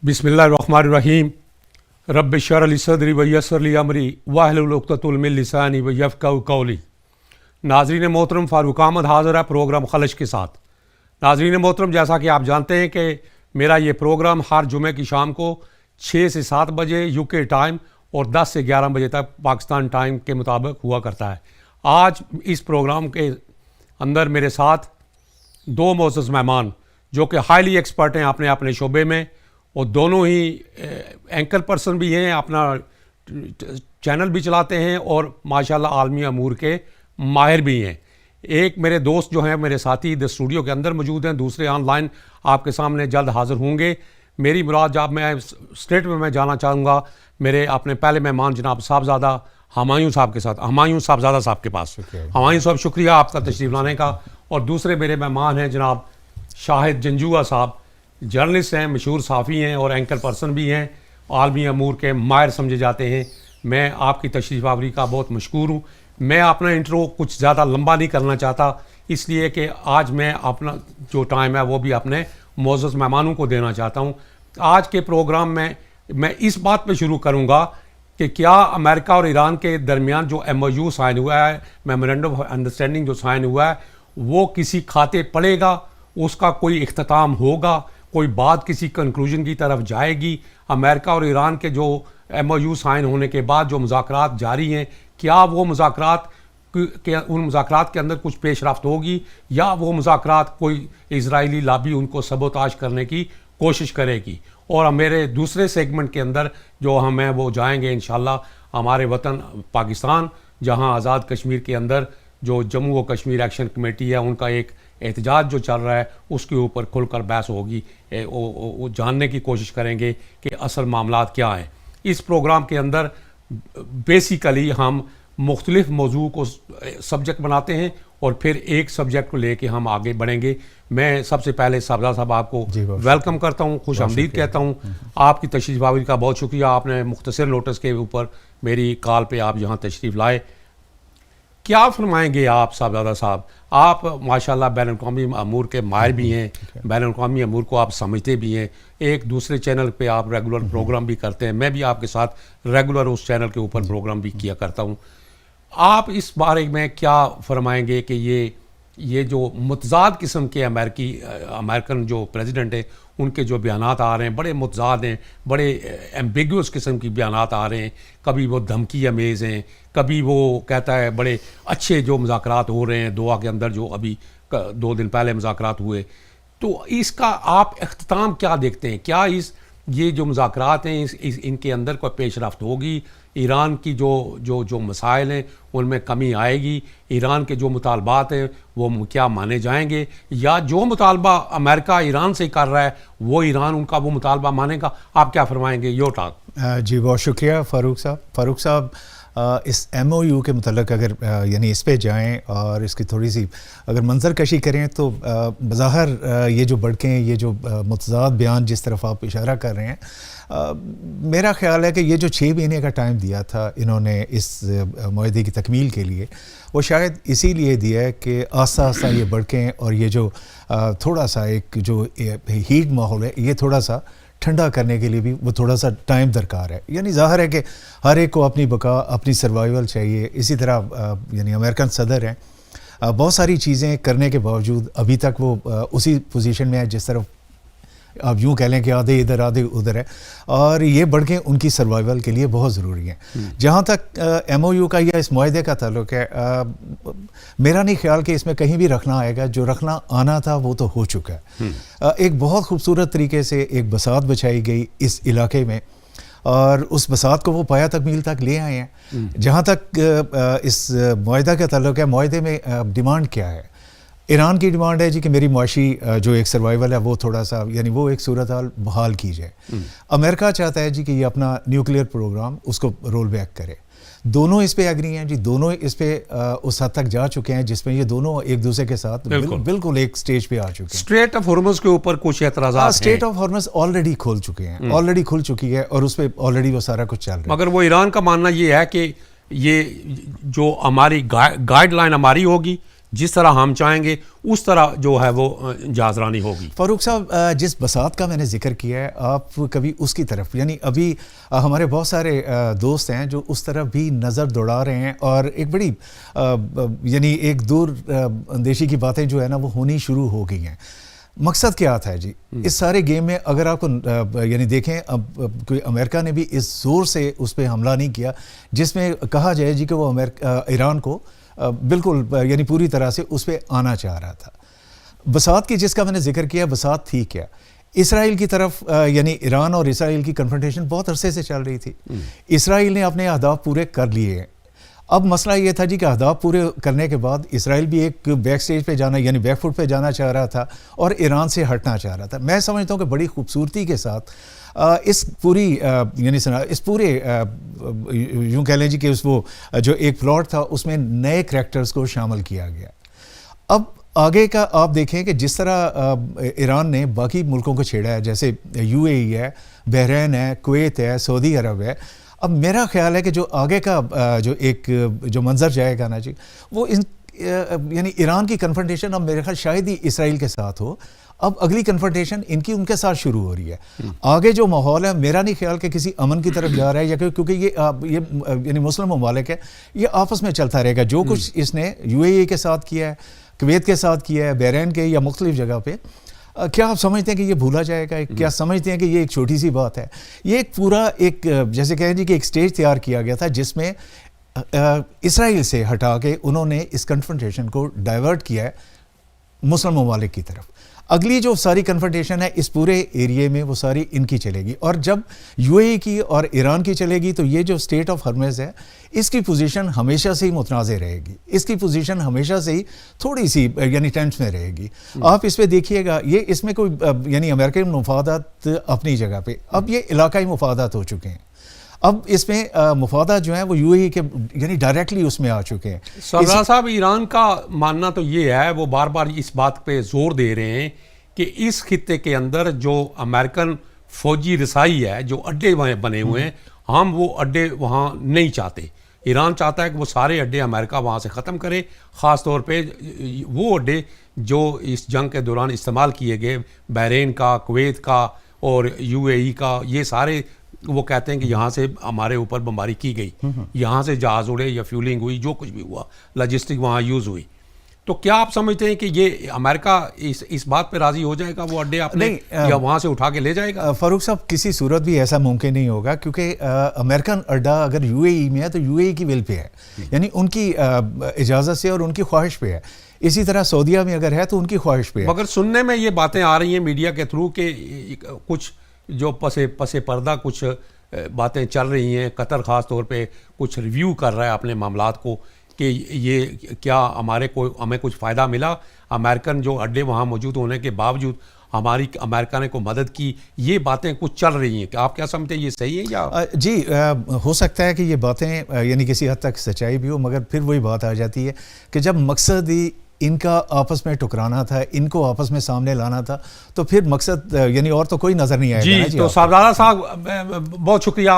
बिस्मिल्लाहिर्रहमानिर्रहीम रब्बि इश्रह ली सदरी व यस्सिर ली अमरी वाहलुल उक़दतम मिन लिसानी व यफ़क़हू क़ौली। नाज़रीन मोहतरम, फ़ारूक अहमद हाज़िर है प्रोग्राम खलश के साथ। नाज़रीन मोहतरम, जैसा कि आप जानते हैं कि मेरा ये प्रोग्राम हर जुमे की शाम को 6 से 7 बजे यूके टाइम और 10 से 11 बजे तक पाकिस्तान टाइम के मुताबिक हुआ करता है। आज इस प्रोग्राम के अंदर मेरे साथ 2 मोअज़्ज़ज़ मेहमान जो कि हाईली एक्सपर्ट हैं अपने अपने शोबे में, और दोनों ही एंकर पर्सन भी हैं, अपना चैनल भी चलाते हैं और माशाल्लाह आलमी अमूर के माहिर भी हैं। एक मेरे दोस्त जो हैं मेरे साथी द स्टूडियो के अंदर मौजूद हैं, दूसरे ऑनलाइन आपके सामने जल्द हाज़िर होंगे। मेरी मुराद जब मैं स्ट्रेट में मैं जाना चाहूँगा मेरे अपने पहले मेहमान जनाब साहबजादा हमायूं साहब के साथ, हमायूं साहबजादा साहब के पास। हमायूं साहब, शुक्रिया आपका तशरीफ़ लाने का। और दूसरे मेरे मेहमान हैं जनाब शाहिद जंजुआ साहब, जर्नलिस्ट हैं, मशहूर साफ़ी हैं और एंकर पर्सन भी हैं, आलमी अमूर के माहिर समझे जाते हैं। मैं आपकी तशरीफ़ आवरी का बहुत मशकूर हूँ। मैं अपना इंट्रो कुछ ज़्यादा लंबा नहीं करना चाहता, इसलिए कि आज मैं अपना जो टाइम है वो भी अपने मोअज़्ज़ज़ मेहमानों को देना चाहता हूँ। आज के प्रोग्राम में मैं इस बात पे शुरू करूँगा कि क्या अमेरिका और ईरान के दरमियान जो MOU साइन हुआ है, मेमोरेंडम ऑफ अंडरस्टैंडिंग जो साइन हुआ है, वो किसी खाते पड़ेगा, उसका कोई इख्तिताम होगा, कोई बात किसी कंक्लूजन की तरफ जाएगी। अमेरिका और ईरान के जो MOU साइन होने के बाद जो मुज़ाकरात जारी हैं, क्या वो मुज़ाकरात के उन मुज़ाकरात के अंदर कुछ पेश रफ्त होगी, या वो मुज़ाकरात कोई इजरायली लॉबी उनको सबोताश करने की कोशिश करेगी। और मेरे दूसरे सेगमेंट के अंदर जो हम हैं वो जाएंगे इंशाल्लाह हमारे वतन पाकिस्तान, जहां आज़ाद कश्मीर के अंदर जो जम्मू व कश्मीर एक्शन कमेटी है उनका एक एहतजाज जो चल रहा है उसके ऊपर खुलकर बहस होगी। वो जानने की कोशिश करेंगे कि असल मामलात क्या हैं। इस प्रोग्राम के अंदर बेसिकली हम मुख्तलिफ मौजू को सब्जेक्ट बनाते हैं और फिर एक सब्जेक्ट को लेके हम आगे बढ़ेंगे। मैं सबसे पहले साहबजादा साहब आपको वेलकम करता हूँ, खुश आमदीद कहता हूँ। आपकी तशरीफ़ आवरी का बहुत शुक्रिया, आपने मुख्तसर नोटिस के ऊपर मेरी कॉल पे आप यहाँ तशरीफ़ लाए। क्या फरमाएंगे आप साहबजादा साहब? आप माशाल्लाह बैनुल-अक़वामी अमूर के माहिर भी हैं, बैनुल-अक़वामी अमूर को आप समझते भी हैं, एक दूसरे चैनल पे आप रेगुलर प्रोग्राम भी करते हैं, मैं भी आपके साथ रेगुलर उस चैनल के ऊपर प्रोग्राम भी किया करता हूँ। आप इस बारे में क्या फरमाएंगे कि ये जो मुतज़ाद किस्म के अमेरिकन जो प्रेसिडेंट हैं उनके जो बयानात आ रहे हैं बड़े मुतज़ाद हैं, बड़े एम्बिगुअस किस्म की बयानात आ रहे हैं, कभी वो धमकी अमेज़ हैं, कभी वो कहता है बड़े अच्छे जो मुज़ाकरात हो रहे हैं दोहा के अंदर जो अभी 2 दिन पहले मुज़ाकरात हुए, तो इसका आप इख्तिताम क्या देखते हैं? क्या ये जो मुज़ाकरात हैं इनके अंदर कोई पेश रफ्त होगी? ईरान की जो मसाइल हैं उनमें कमी आएगी? ईरान के जो मुतालबात हैं वो क्या माने जाएंगे, या जो मुतालबा अमेरिका ईरान से कर रहा है वो ईरान उनका वो मुतालबा मानेगा? आप क्या फरमाएंगे? यो टाक। जी बहुत शुक्रिया फ़ारूक साहब। इस MOU के मतलब अगर यानी इस पे जाएं और इसकी थोड़ी सी अगर मंजर कशी करें तो बज़ाहिर ये जो बढ़के ये जो मुतज़ाद बयान जिस तरफ आप इशारा कर रहे हैं, मेरा ख़्याल है कि ये जो 6 महीने का टाइम दिया था इन्होंने इस मुआहदे की तकमील के लिए, वो शायद इसीलिए दिया है कि आस्ता आस्ता ये बढ़कें और ये जो थोड़ा सा एक जो हीट माहौल है ये थोड़ा सा ठंडा करने के लिए भी वो थोड़ा सा टाइम दरकार है। यानी ज़ाहिर है कि हर एक को अपनी बका अपनी सर्वाइवल चाहिए। इसी तरह यानी अमेरिकन सदर हैं, बहुत सारी चीज़ें करने के बावजूद अभी तक वो उसी पोजीशन में है जिस तरफ आप यूँ कह लें कि आधे इधर आधे उधर है, और ये बढ़ के उनकी सर्वाइवल के लिए बहुत ज़रूरी है। जहाँ तक MOU का या इस मुआहदे का ताल्लुक़ है, मेरा नहीं ख्याल कि इसमें कहीं भी रखना आएगा। जो रखना आना था वो तो हो चुका है। एक बहुत खूबसूरत तरीके से एक बसात बिछाई गई इस इलाके में, और उस बसात को वो पाया तकमील तक ले आए हैं। जहाँ तक इस मुआहदा का ताल्लुक़ है, मुआहदे में डिमांड क्या है? ईरान की डिमांड है जी कि मेरी मुआशी जो एक सर्वाइवल है वो थोड़ा सा यानी वो एक सूरत हाल बहाल की जाए। अमेरिका चाहता है जी कि ये अपना न्यूक्लियर प्रोग्राम उसको रोल बैक करे। दोनों इस पे एग्री हैं जी, दोनों इस पे उस हद तक जा चुके हैं जिसमें ये दोनों एक दूसरे के साथ बिल्कुल एक स्टेज पे आ चुके हैं। स्ट्रेट ऑफ हॉर्मुज़ के ऊपर कुछ एतराज़ात हैं। स्ट्रेट ऑफ हॉर्मुज़ ऑलरेडी खुल चुके हैं, ऑलरेडी खुल चुकी है और उस पर ऑलरेडी वो सारा कुछ चल रहा है। मगर वो ईरान का मानना ये है कि ये जो हमारी गाइडलाइन हमारी होगी جس طرح ہم چاہیں گے اس طرح جو ہے وہ جازرانی ہوگی. فاروق صاحب جس بساط کا میں نے ذکر کیا ہے آپ کبھی اس کی طرف یعنی ابھی ہمارے بہت سارے دوست ہیں جو اس طرف بھی نظر دوڑا رہے ہیں اور ایک بڑی یعنی ایک دور اندیشی کی باتیں جو ہے نا وہ ہونی شروع ہو گئی ہیں. مقصد کیا تھا جی اس سارے گیم میں؟ اگر آپ کو یعنی دیکھیں اب کوئی امریکہ نے بھی اس زور سے اس پہ حملہ نہیں کیا جس میں کہا جائے جی کہ وہ ایران کو بالکل یعنی پوری طرح سے اس پہ آنا چاہ رہا تھا. بساط کی جس کا میں نے ذکر کیا بساط تھی کیا؟ اسرائیل کی طرف یعنی ایران اور اسرائیل کی کنفرنٹیشن بہت عرصے سے چل رہی تھی. اسرائیل نے اپنے اہداف پورے کر لیے ہیں. اب مسئلہ یہ تھا جی کہ اہداف پورے کرنے کے بعد اسرائیل بھی ایک بیک سٹیج پہ جانا یعنی بیک فٹ پہ جانا چاہ رہا تھا اور ایران سے ہٹنا چاہ رہا تھا. میں سمجھتا ہوں کہ بڑی خوبصورتی کے ساتھ اس پوری یعنی اس پورے یوں کہہ لیں جی کہ اس وہ جو ایک پلاٹ تھا اس میں نئے کریکٹرز کو شامل کیا گیا. اب آگے کا آپ دیکھیں کہ جس طرح ایران نے باقی ملکوں کو چھیڑا ہے جیسے یو اے ای ہے, بحرین ہے, کویت ہے, سعودی عرب ہے. اب میرا خیال ہے کہ جو آگے کا جو ایک جو منظر جائے گا نا جی وہ یعنی ایران کی کنفرنٹیشن اب میرے خیال شاید ہی اسرائیل کے ساتھ ہو. اب اگلی کنفرنٹیشن ان کے ساتھ شروع ہو رہی ہے. آگے جو ماحول ہے میرا نہیں خیال کہ کسی امن کی طرف جا رہا ہے یا کیونکہ یہ یعنی مسلم ممالک ہے یہ آپس میں چلتا رہے گا. جو کچھ اس نے یو اے ای کے ساتھ کیا ہے, کویت کے ساتھ کیا ہے, بحرین کے یا مختلف جگہ پہ, کیا آپ سمجھتے ہیں کہ یہ بھولا جائے گا؟ کیا سمجھتے ہیں کہ یہ ایک چھوٹی سی بات ہے؟ یہ ایک پورا ایک جیسے کہیں جی کہ ایک سٹیج تیار کیا گیا تھا جس میں اسرائیل سے ہٹا کے انہوں نے اس کنفرنٹیشن کو ڈائیورٹ کیا ہے مسلم ممالک کی طرف. اگلی جو ساری کنفرنٹیشن ہے اس پورے ایریے میں وہ ساری ان کی چلے گی اور جب یو اے ای کی اور ایران کی چلے گی تو یہ جو اسٹیٹ آف ہرمز ہے اس کی پوزیشن ہمیشہ سے ہی متنازع رہے گی. اس کی پوزیشن ہمیشہ سے ہی تھوڑی سی یعنی ٹینس میں رہے گی. آپ اس پہ دیکھیے گا یہ اس میں کوئی یعنی امریکی مفادات اپنی جگہ پہ, اب یہ علاقائی مفادات ہو چکے ہیں. اب اس میں مفادات جو ہیں وہ یو اے ای کے یعنی ڈائریکٹلی اس میں آ چکے ہیں. سردار صاحب ایران کا ماننا تو یہ ہے, وہ بار بار اس بات پہ زور دے رہے ہیں کہ اس خطے کے اندر جو امریکن فوجی رسائی ہے, جو اڈے وہاں بنے ہوئے ہیں, ہم وہ اڈے وہاں نہیں چاہتے. ایران چاہتا ہے کہ وہ سارے اڈے امریکہ وہاں سے ختم کرے, خاص طور پہ وہ اڈے جو اس جنگ کے دوران استعمال کیے گئے, بحرین کا, کویت کا اور یو اے ای کا, یہ سارے وہ کہتے ہیں کہ یہاں سے ہمارے اوپر بمباری کی گئی, یہاں سے جہاز اڑے یا فیولنگ ہوئی, جو کچھ بھی ہوا, لاجسٹک وہاں یوز ہوئی. تو کیا آپ سمجھتے ہیں کہ یہ امریکہ اس بات پہ راضی ہو جائے گا وہ اڈے اپنے یا وہاں سے اٹھا کے لے جائے گا؟ فاروق صاحب کسی صورت بھی ایسا ممکن نہیں ہوگا کیونکہ امریکن اڈا اگر یو اے ای میں ہے تو یو اے ای کی ول پہ ہے, یعنی ان کی اجازت سے اور ان کی خواہش پہ ہے. اسی طرح سعودیہ میں اگر ہے تو ان کی خواہش پہ ہے. مگر سننے میں یہ باتیں آ رہی ہیں میڈیا کے تھرو کہ کچھ جو پس پردہ کچھ باتیں چل رہی ہیں, قطر خاص طور پہ کچھ ریویو کر رہا ہے اپنے معاملات کو کہ یہ کیا ہمیں کچھ فائدہ ملا, امریکن جو اڈے وہاں موجود ہونے کے باوجود ہماری امریکہ نے کو مدد کی, یہ باتیں کچھ چل رہی ہیں. کہ آپ کیا سمجھتے ہیں یہ صحیح ہے یا؟ جی ہو سکتا ہے کہ یہ باتیں یعنی کسی حد تک سچائی بھی ہو, مگر پھر وہی بات آ جاتی ہے کہ جب مقصد ہی ان کا آپس میں ٹکرانا تھا, ان کو آپس میں سامنے لانا تھا, تو پھر مقصد یعنی اور تو کوئی نظر نہیں آئے گا. جی تو سردار صاحب بہت شکریہ.